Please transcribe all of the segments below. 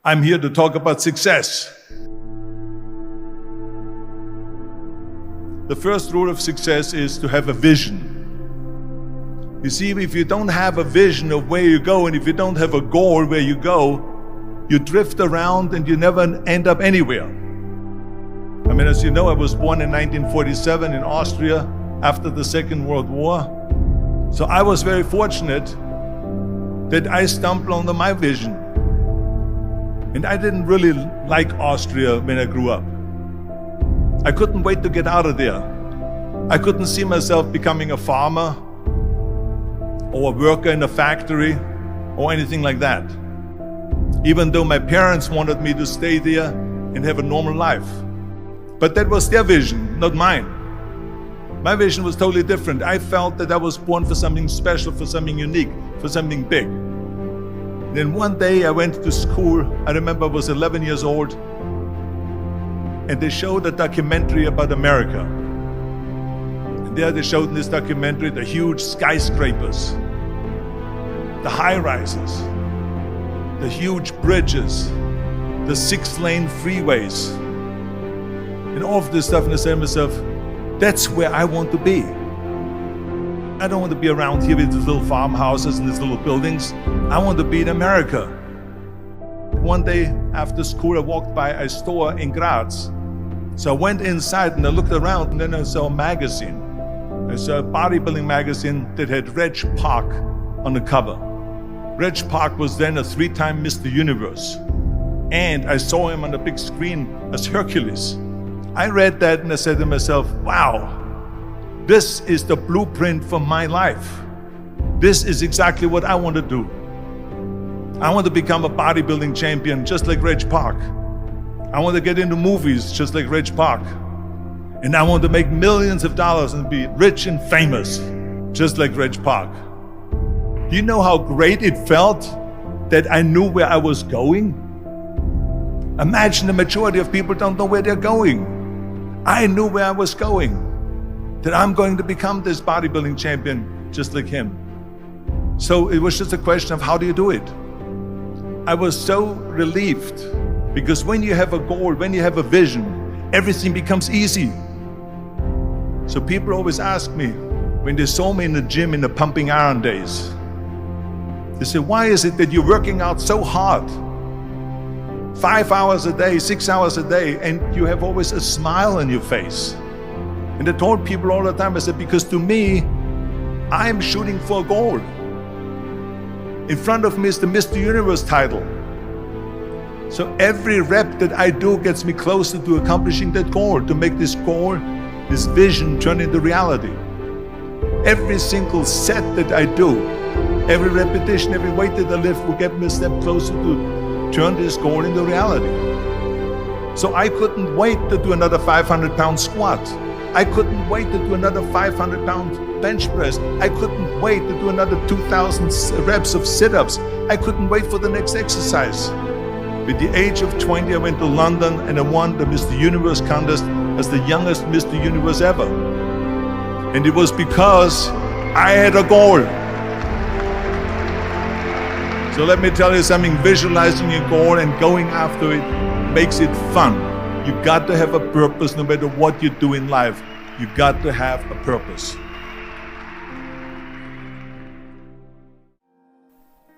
I'm here to talk about success. The first rule of success is to have a vision. You see, if you don't have a vision of where you go, and if you don't have a goal where you go, you drift around and you never end up anywhere. I mean, as you know, I was born in 1947 in Austria after the Second World War. So I was very fortunate that I stumbled onto my vision. And I didn't really like Austria when I grew up. I couldn't wait to get out of there. I couldn't see myself becoming a farmer or a worker in a factory or anything like that. Even though my parents wanted me to stay there and have a normal life. But that was their vision, not mine. My vision was totally different. I felt that I was born for something special, for something unique, for something big. Then one day I went to school. I remember I was 11 years old, and they showed a documentary about America. And there they showed in this documentary the huge skyscrapers, the high-rises, the huge bridges, the 6-lane freeways, and all of this stuff. And I said to myself, that's where I want to be. I don't want to be around here with these little farmhouses and these little buildings. I want to be in America. One day after school, I walked by a store in Graz. So I went inside and I looked around, and then I saw a magazine. I saw a bodybuilding magazine that had Reg Park on the cover. Reg Park was then a 3-time Mr. Universe. And I saw him on the big screen as Hercules. I read that and I said to myself, wow, this is the blueprint for my life. This is exactly what I want to do. I want to become a bodybuilding champion just like Reg Park. I want to get into movies just like Reg Park. And I want to make millions of dollars and be rich and famous just like Reg Park. Do you know how great it felt that I knew where I was going? Imagine the majority of people don't know where they're going. I knew where I was going, that I'm going to become this bodybuilding champion just like him. So it was just a question of how do you do it? I was so relieved, because when you have a goal, when you have a vision, everything becomes easy. So people always ask me, when they saw me in the gym in the pumping iron days, they say, why is it that you're working out so hard? 5 hours a day, 6 hours a day, and you have always a smile on your face. And I told people all the time, I said, because to me, I'm shooting for a goal. In front of me is the Mr. Universe title. So every rep that I do gets me closer to accomplishing that goal, to make this goal, this vision turn into reality. Every single set that I do, every repetition, every weight that I lift will get me a step closer to turn this goal into reality. So I couldn't wait to do another 500-pound squat. I couldn't wait to do another 500-pound bench press. I couldn't wait to do another 2,000 reps of sit-ups. I couldn't wait for the next exercise. At the age of 20, I went to London and I won the Mr. Universe contest as the youngest Mr. Universe ever. And it was because I had a goal. So let me tell you something, visualizing your goal and going after it makes it fun. You got to have a purpose no matter what you do in life. You got to have a purpose.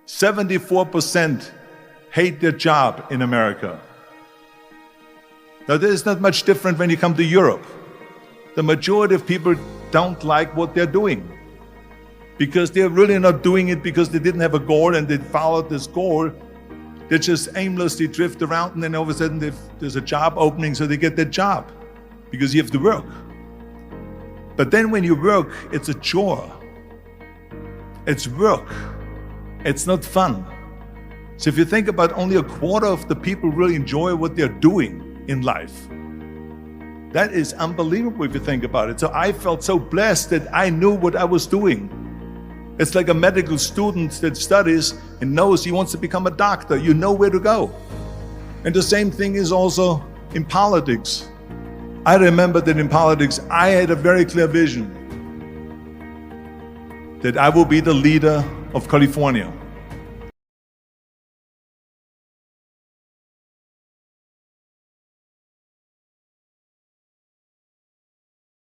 74% hate their job in America. Now this is not much different when you come to Europe. The majority of people don't like what they're doing, because they're really not doing it because they didn't have a goal and they followed this goal. They just aimlessly drift around, and then all of a sudden there's a job opening, so they get that job because you have to work. But then when you work, it's a chore. It's work. It's not fun. So if you think about, only a quarter of the people really enjoy what they're doing in life. That is unbelievable if you think about it. So I felt so blessed that I knew what I was doing. It's like a medical student that studies and knows he wants to become a doctor. You know where to go. And the same thing is also in politics. I remember that in politics, I had a very clear vision that I will be the leader of California.